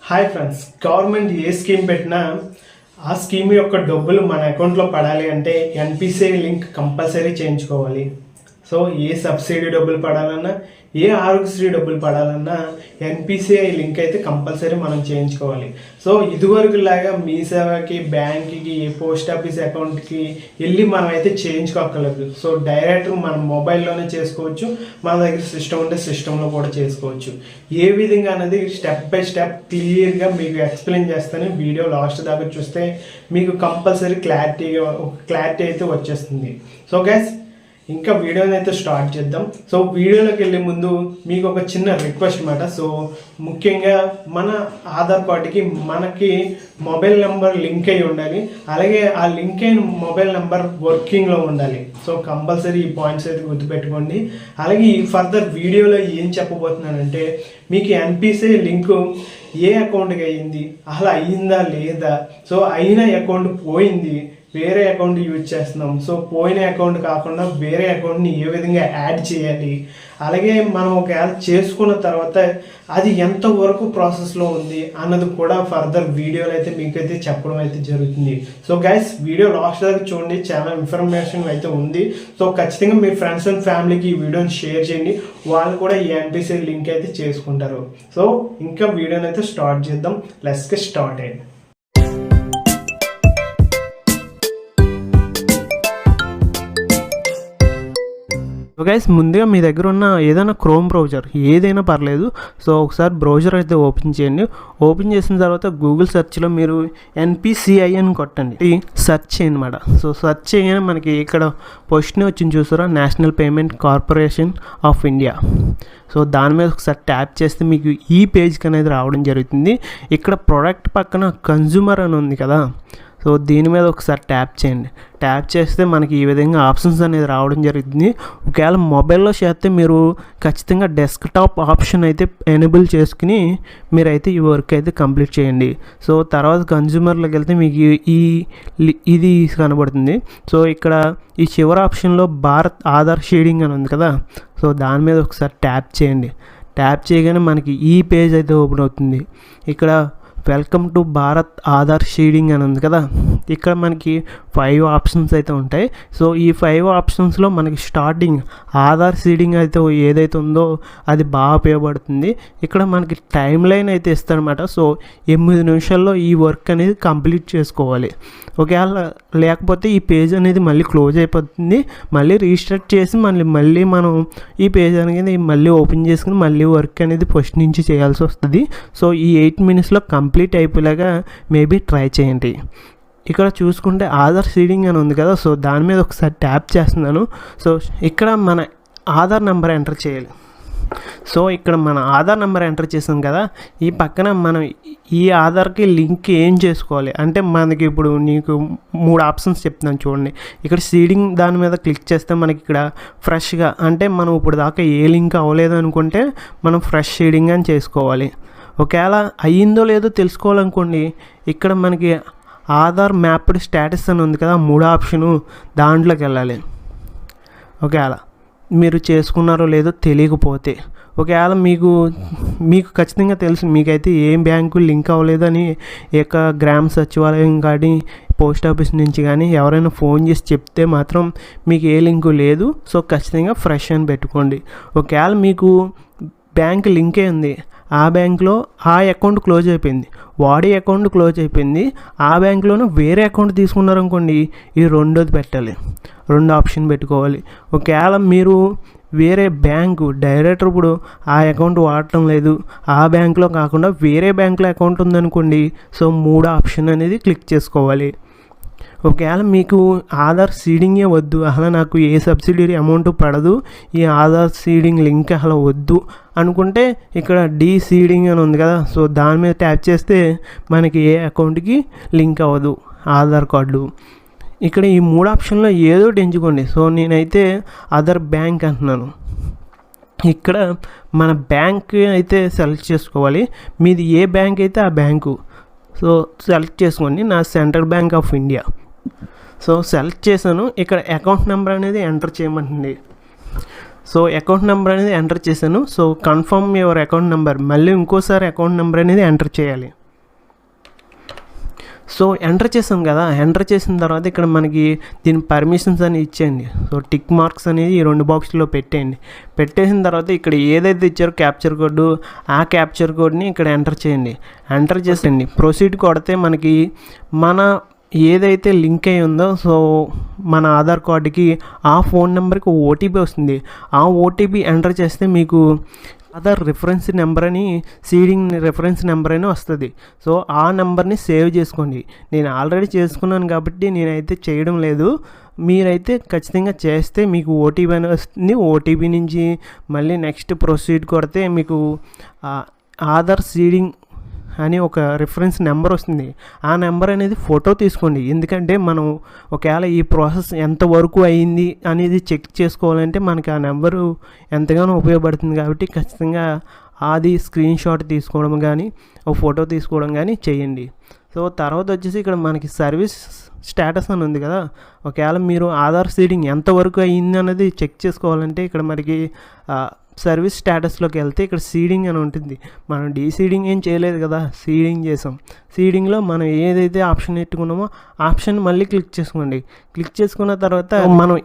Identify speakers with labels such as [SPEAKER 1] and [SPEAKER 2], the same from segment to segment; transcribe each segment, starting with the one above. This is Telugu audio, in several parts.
[SPEAKER 1] హాయ్ ఫ్రెండ్స్, గవర్నమెంట్ ఏ స్కీమ్ పెట్టినా ఆ స్కీమ్ యొక్క డబ్బులు మన అకౌంట్లో పడాలి అంటే ఎన్పిసిఐ లింక్ కంపల్సరీ చేయించుకోవాలి. సో ఏ సబ్సిడీ డబ్బులు పడాలన్నా, ఏ ఆరోగ్యశ్రీ డబ్బులు పడాలన్నా ఎన్పిసిఐ లింక్ అయితే కంపల్సరీ మనం చేయించుకోవాలి. సో ఇదివరకు లాగా మీ సేవకి, బ్యాంక్కి, పోస్ట్ ఆఫీస్ అకౌంట్కి వెళ్ళి మనం అయితే చేయించుకోక్కర్లేదు. సో డైరెక్ట్ మన మొబైల్లోనే చేసుకోవచ్చు. మన దగ్గర సిస్టమ్ ఉంటే సిస్టంలో కూడా చేసుకోవచ్చు. ఏ విధంగా అనేది స్టెప్ బై స్టెప్ క్లియర్గా మీకు ఎక్స్ప్లెయిన్ చేస్తాను. వీడియో లాస్ట్ దాకా చూస్తే మీకు కంపల్సరీ క్లారిటీ అయితే వచ్చేస్తుంది. సో గైస్, ఇంకా వీడియోని అయితే స్టార్ట్ చేద్దాం. సో వీడియోలోకి వెళ్ళే ముందు మీకు ఒక చిన్న రిక్వెస్ట్ అన్నమాట. సో ముఖ్యంగా మన ఆధార్ కార్డుకి మనకి మొబైల్ నెంబర్ లింక్ అయి ఉండాలి. అలాగే ఆ లింక్ అయిన మొబైల్ నెంబర్ వర్కింగ్లో ఉండాలి. సో కంపల్సరీ ఈ పాయింట్స్ అయితే గుర్తుపెట్టుకోండి. అలాగే ఈ ఫర్దర్ వీడియోలో ఏం చెప్పబోతున్నానంటే, మీకు ఎన్పిసిఐ లింకు ఏ అకౌంట్కి అయ్యింది, అసలు అయ్యిందా లేదా, సో అయిన అకౌంట్ పోయింది, వేరే అకౌంట్ యూజ్ చేస్తున్నాం, సో పోయిన అకౌంట్ కాకుండా వేరే అకౌంట్ని ఏ విధంగా యాడ్ చేయాలి, అలాగే మనం ఒకవేళ చేసుకున్న తర్వాత అది ఎంతవరకు ప్రాసెస్లో ఉంది అన్నది కూడా ఫర్దర్ వీడియోలో అయితే మీకైతే చెప్పడం అయితే జరుగుతుంది. సో గైస్, వీడియో లాస్ట్ దాకా చూడండి, చాలా ఇన్ఫర్మేషన్ అయితే ఉంది. సో ఖచ్చితంగా మీ ఫ్రెండ్స్ అండ్ ఫ్యామిలీకి ఈ వీడియోని షేర్ చేయండి, వాళ్ళు కూడా ఈ ఎన్పిసిఐ లింక్ అయితే చేసుకుంటారు. సో ఇంకా వీడియోని అయితే స్టార్ట్ చేద్దాం. Let's get started. గైస్, ముందుగా మీ దగ్గర ఉన్న ఏదైనా క్రోమ్ బ్రౌజర్ ఏదైనా పర్లేదు. సో ఒకసారి బ్రౌజర్ అయితే ఓపెన్ చేయండి. ఓపెన్ చేసిన తర్వాత గూగుల్ సెర్చ్లో మీరు ఎన్పిసిఐ అని కొట్టండి, సెర్చ్ చేయండి అన్నమాట. సో సెర్చ్ చేయగానే మనకి ఇక్కడ క్వశ్చన్ వచ్చింది చూసారా, national payment corporation of India. So దాని మీద ఒకసారి ట్యాప్ చేస్తే మీకు ఈ పేజ్కి అనేది రావడం జరుగుతుంది. ఇక్కడ ప్రోడక్ట్ పక్కన కన్జ్యూమర్ అని ఉంది కదా, సో దీని మీద ఒకసారి ట్యాప్ చేయండి. ట్యాప్ చేస్తే మనకి ఈ విధంగా ఆప్షన్స్ అనేది రావడం జరుగుతుంది. ఒకవేళ మొబైల్లో చేస్తే మీరు ఖచ్చితంగా డెస్క్టాప్ ఆప్షన్ అయితే ఎనేబుల్ చేసుకుని మీరైతే ఈ వర్క్ అయితే కంప్లీట్ చేయండి. సో తర్వాత కన్జ్యూమర్లోకి వెళ్తే మీకు ఇది కనబడుతుంది. సో ఇక్కడ ఈ చివరి ఆప్షన్లో భారత్ ఆధార్ షేడింగ్ అని ఉంది కదా, సో దాని మీద ఒకసారి ట్యాప్ చేయండి. ట్యాప్ చేయగానే మనకి ఈ పేజ్ అయితే ఓపెన్ అవుతుంది. ఇక్కడ వెల్కమ్ టు భారత్ ఆధార్ షీడింగ్ అని ఉంది కదా, ఇక్కడ మనకి 5 ఆప్షన్స్ అయితే ఉంటాయి. సో ఈ 5 ఆప్షన్స్లో మనకి స్టార్టింగ్ ఆధార్ సీడింగ్ అయితే ఏదైతే ఉందో అది బాగా ఉపయోగపడుతుంది. ఇక్కడ మనకి టైం లైన్ అయితే ఇస్తారనమాట. సో 8 నిమిషాల్లో ఈ వర్క్ అనేది కంప్లీట్ చేసుకోవాలి. ఒకవేళ లేకపోతే ఈ పేజ్ అనేది మళ్ళీ క్లోజ్ అయిపోతుంది. మళ్ళీ రీస్టార్ట్ చేసి మళ్ళీ మనం ఈ పేజ్ అనేది మళ్ళీ ఓపెన్ చేసుకుని మళ్ళీ వర్క్ అనేది ఫస్ట్ నుంచి చేయాల్సి వస్తుంది. సో ఈ 8 మినిట్స్లో కంప్లీట్ అయిపోయేలాగా మేబీ ట్రై చేయండి. ఇక్కడ చూసుకుంటే ఆధార్ సీడింగ్ అని ఉంది కదా, సో దాని మీద ఒకసారి ట్యాప్ చేస్తున్నాను. సో ఇక్కడ మన ఆధార్ నెంబర్ ఎంటర్ చేయాలి. సో ఇక్కడ మన ఆధార్ నెంబర్ ఎంటర్ చేసాం కదా, ఈ పక్కన మనం ఈ ఆధార్కి లింక్ ఏం చేసుకోవాలి అంటే మనకి ఇప్పుడు నీకు 3 ఆప్షన్స్ చెప్తున్నాను చూడండి. ఇక్కడ సీడింగ్ దాని మీద క్లిక్ చేస్తే మనకి ఇక్కడ ఫ్రెష్గా అంటే మనం ఇప్పుడు దాకా ఏ లింక్ అవ్వలేదు అనుకుంటే మనం ఫ్రెష్ సీడింగ్ అని చేసుకోవాలి. ఒకవేళ అయ్యిందో లేదో తెలుసుకోవాలనుకోండి, ఇక్కడ మనకి ఆధార్ మ్యాప్డ్ స్టేటస్ అని ఉంది కదా, 3 ఆప్షను, దాంట్లోకి వెళ్ళాలి. ఒకవేళ మీరు చేసుకున్నారో లేదో తెలియకపోతే, ఒకవేళ మీకు ఖచ్చితంగా తెలుసు మీకైతే ఏం బ్యాంకు లింక్ అవ్వలేదని గ్రామ సచివాలయం కానీ పోస్ట్ ఆఫీస్ నుంచి కానీ ఎవరైనా ఫోన్ చేసి చెప్తే మాత్రం మీకు ఏ లింకు లేదు. సో ఖచ్చితంగా ఫ్రెష్ అని పెట్టుకోండి. ఒకవేళ మీకు బ్యాంక్ లింకే ఉంది, ఆ బ్యాంక్లో ఆ అకౌంట్ క్లోజ్ అయిపోయింది, వాడి అకౌంట్ క్లోజ్ అయిపోయింది, ఆ బ్యాంక్లోనే వేరే అకౌంట్ తీసుకున్నారనుకోండి, ఈ రెండోది పెట్టాలి, 2 ఆప్షన్ పెట్టుకోవాలి. ఒకవేళ మీరు వేరే బ్యాంకు డైరెక్టర్ ఇప్పుడు ఆ అకౌంట్ వాడటం లేదు, ఆ బ్యాంకులో కాకుండా వేరే బ్యాంకులో అకౌంట్ ఉందనుకోండి, సో 3 ఆప్షన్ అనేది క్లిక్ చేసుకోవాలి. ఒకవేళ మీకు ఆధార్ సీడింగే వద్దు, అసలు నాకు ఏ సబ్సిడీ అమౌంట్ పడదు, ఈ ఆధార్ సీడింగ్ లింక్ అసలు వద్దు అనుకుంటే ఇక్కడ డీ సీడింగ్ అని ఉంది కదా, సో దాని మీద ట్యాప్ చేస్తే మనకి ఏ అకౌంట్కి లింక్ అవ్వదు ఆధార్ కార్డు. ఇక్కడ ఈ 3 ఆప్షన్లో ఏదో ఒకటి ఎంచుకోండి. సో నేనైతే అదర్ బ్యాంక్ అంటున్నాను. ఇక్కడ మన బ్యాంక్ అయితే సెలెక్ట్ చేసుకోవాలి. మీది ఏ బ్యాంక్ అయితే ఆ బ్యాంకు సో సెలెక్ట్ చేసుకోండి. నా central bank of India. So select చేశాను. ఇక్కడ అకౌంట్ నెంబర్ అనేది ఎంటర్ చేయమంటుంది. సో అకౌంట్ నెంబర్ అనేది ఎంటర్ చేశాను. So confirm your account number, మళ్ళీ ఇంకోసారి అకౌంట్ నెంబర్ అనేది ఎంటర్ చేయాలి. సో ఎంటర్ చేసాం కదా, ఎంటర్ చేసిన తర్వాత ఇక్కడ మనకి దీని పర్మిషన్స్ అని ఇచ్చేయండి. సో టిక్ మార్క్స్ అనేది ఈ 2 బాక్స్లో పెట్టేయండి. పెట్టేసిన తర్వాత ఇక్కడ ఏదైతే ఇచ్చారో క్యాప్చర్ కోడ్, ఆ క్యాప్చర్ కోడ్ని ఇక్కడ ఎంటర్ చేయండి. ఎంటర్ చేసేయండి. ప్రొసీడ్ కొడితే మనకి మన ఏదైతే లింక్ అయి ఉందో సో మన ఆధార్ కార్డుకి ఆ ఫోన్ నెంబర్కి ఓటీపీ వస్తుంది. ఆ ఓటీపీ ఎంటర్ చేస్తే మీకు ఆధార్ రిఫరెన్స్ నెంబర్ అని, సీడింగ్ రిఫరెన్స్ నెంబర్ అని వస్తుంది. సో ఆ నెంబర్ని సేవ్ చేసుకోండి. నేను ఆల్రెడీ చేసుకున్నాను కాబట్టి నేనైతే చేయడం లేదు. మీరైతే ఖచ్చితంగా చేస్తే మీకు ఓటీపీ అని వస్తుంది. ఓటీపీ నుంచి మళ్ళీ నెక్స్ట్ ప్రొసీడ్ కొడితే మీకు ఆధార్ సీడింగ్ అని ఒక రిఫరెన్స్ నెంబర్ వస్తుంది. ఆ నెంబర్ అనేది ఫోటో తీసుకోండి. ఎందుకంటే మనం ఒకవేళ ఈ ప్రాసెస్ ఎంతవరకు అయింది అనేది చెక్ చేసుకోవాలంటే మనకి ఆ నెంబరు ఎంతగానో ఉపయోగపడుతుంది. కాబట్టి ఖచ్చితంగా అది స్క్రీన్ షాట్ తీసుకోవడం కానీ, ఒక ఫోటో తీసుకోవడం కానీ చేయండి. సో తర్వాత వచ్చేసి ఇక్కడ మనకి సర్వీస్ స్టేటస్ అని ఉంది కదా, ఒకవేళ మీరు ఆధార్ సీడింగ్ ఎంతవరకు అయింది అన్నది చెక్ చేసుకోవాలంటే ఇక్కడ మనకి సర్వీస్ స్టేటస్లోకి వెళ్తే ఇక్కడ సీడింగ్ అని ఉంటుంది. మనం డీసీడింగ్ ఏం చేయలేదు కదా, సీడింగ్ చేసాం. సీడింగ్లో మనం ఏదైతే ఆప్షన్ పెట్టుకున్నామో ఆప్షన్ మళ్ళీ క్లిక్ చేసుకోండి. క్లిక్ చేసుకున్న తర్వాత మనం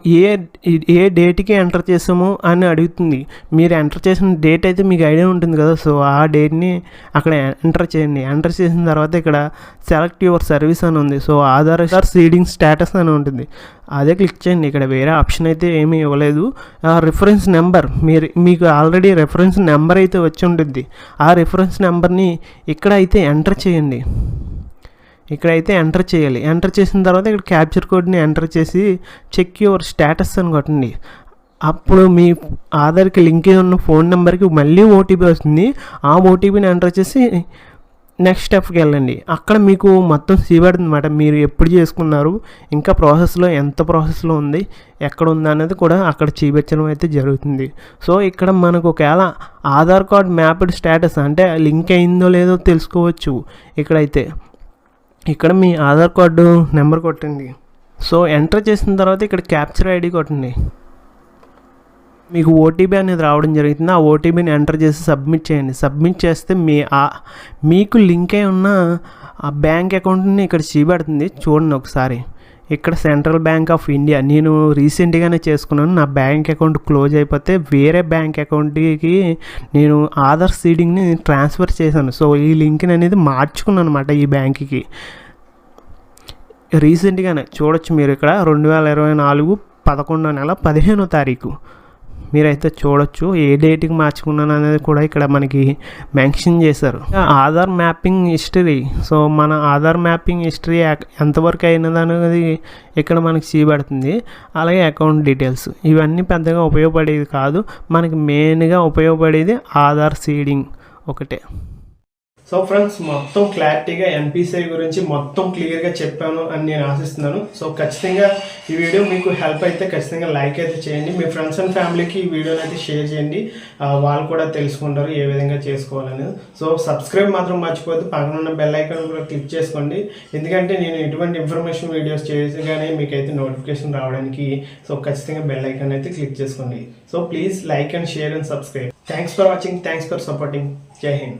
[SPEAKER 1] ఏ డేట్కి ఎంటర్ చేసామో అని అడుగుతుంది. మీరు ఎంటర్ చేసిన డేట్ అయితే మీకు ఐడియా ఉంటుంది కదా, సో ఆ డేట్ని అక్కడ ఎంటర్ చేయండి. ఎంటర్ చేసిన తర్వాత ఇక్కడ సెలెక్ట్ యువర్ సర్వీస్ అని ఉంది. సో ఆధార్ సీడింగ్ స్టేటస్ అని ఉంటుంది, అదే క్లిక్ చేయండి. ఇక్కడ వేరే ఆప్షన్ అయితే ఏమీ ఇవ్వలేదు. రిఫరెన్స్ నెంబర్ మీకు ఆల్రెడీ రిఫరెన్స్ నెంబర్ అయితే వచ్చి ఉంటుంది. ఆ రిఫరెన్స్ నెంబర్ని ఇక్కడ అయితే ఎంటర్ చేయండి. ఇక్కడైతే ఎంటర్ చేయాలి. ఎంటర్ చేసిన తర్వాత ఇక్కడ క్యాప్చర్ కోడ్ని ఎంటర్ చేసి చెక్ యువర్ స్టేటస్ అని కొట్టండి. అప్పుడు మీ ఆధార్కి లింక్ అయి ఉన్న ఫోన్ నెంబర్కి మళ్ళీ ఓటీపీ వస్తుంది. ఆ ఓటీపీని ఎంటర్ చేసి నెక్స్ట్ స్టెప్కి వెళ్ళండి. అక్కడ మీకు మొత్తం చూపెడుతుంది అన్నమాట, మీరు ఎప్పుడు చేసుకున్నారు, ఇంకా ఎంత ప్రాసెస్లో ఉంది, ఎక్కడ ఉంది అనేది కూడా అక్కడ చూపించడం అయితే జరుగుతుంది. సో ఇక్కడ మనకు ఒకవేళ ఆధార్ కార్డ్ మ్యాప్డ్ స్టేటస్ అంటే లింక్ అయిందో లేదో తెలుసుకోవచ్చు. ఇక్కడ మీ ఆధార్ కార్డు నెంబర్ కొట్టండి. సో ఎంటర్ చేసిన తర్వాత ఇక్కడ క్యాప్చర్ ఐడి కొట్టండి. మీకు ఓటీపీ అనేది రావడం జరుగుతుంది. ఆ ఓటీపీని ఎంటర్ చేసి సబ్మిట్ చేయండి. సబ్మిట్ చేస్తే మీకు లింక్ అయి ఉన్న ఆ బ్యాంక్ అకౌంట్ని ఇక్కడ చూపెడుతుంది. చూడండి ఒకసారి. ఇక్కడ సెంట్రల్ బ్యాంక్ ఆఫ్ ఇండియా నేను రీసెంట్గానే చేసుకున్నాను. నా బ్యాంక్ అకౌంట్ క్లోజ్ అయిపోతే వేరే బ్యాంక్ అకౌంట్కి నేను ఆధార్ సీడింగ్ని ట్రాన్స్ఫర్ చేశాను. సో ఈ లింక్ని అనేది మార్చుకున్నాను అనమాట ఈ బ్యాంక్కి రీసెంట్గానే. చూడొచ్చు మీరు ఇక్కడ 2024 11వ నెల 15వ తారీఖు మీరైతే చూడొచ్చు. ఏ డేట్కి మార్చుకున్నాను అనేది కూడా ఇక్కడ మనకి మెన్షన్ చేశారు. Aadhaar mapping history. సో మన ఆధార్ మ్యాపింగ్ హిస్టరీ ఎంతవరకు అయినది అనేది ఇక్కడ మనకి చూపెడుతుంది. అలాగే అకౌంట్ డీటెయిల్స్. ఇవన్నీ పెద్దగా ఉపయోగపడేది కాదు. మనకి మెయిన్గా ఉపయోగపడేది ఆధార్ సీడింగ్ ఒకటే. సో ఫ్రెండ్స్, మొత్తం క్లారిటీగా ఎన్పిసిఐ గురించి మొత్తం క్లియర్గా చెప్పాను అని నేను ఆశిస్తున్నాను. సో ఖచ్చితంగా ఈ వీడియో మీకు హెల్ప్ అయితే ఖచ్చితంగా లైక్ అయితే చేయండి. మీ ఫ్రెండ్స్ అండ్ ఫ్యామిలీకి ఈ వీడియోని అయితే షేర్ చేయండి. వాళ్ళు కూడా తెలుసుకుంటారు ఏ విధంగా చేసుకోవాలనేది. సో సబ్స్క్రైబ్ మాత్రం మర్చిపోద్దు. పక్కన ఉన్న బెల్ ఐకాన్ కూడా క్లిక్ చేసుకోండి. ఎందుకంటే నేను ఎటువంటి ఇన్ఫర్మేషన్ వీడియోస్ చేయగానే మీకైతే నోటిఫికేషన్ రావడానికి. సో ఖచ్చితంగా బెల్ ఐకాన్ అయితే క్లిక్ చేసుకోండి. So please like and share and subscribe. Thanks for watching. Thanks for supporting. జై హింద్.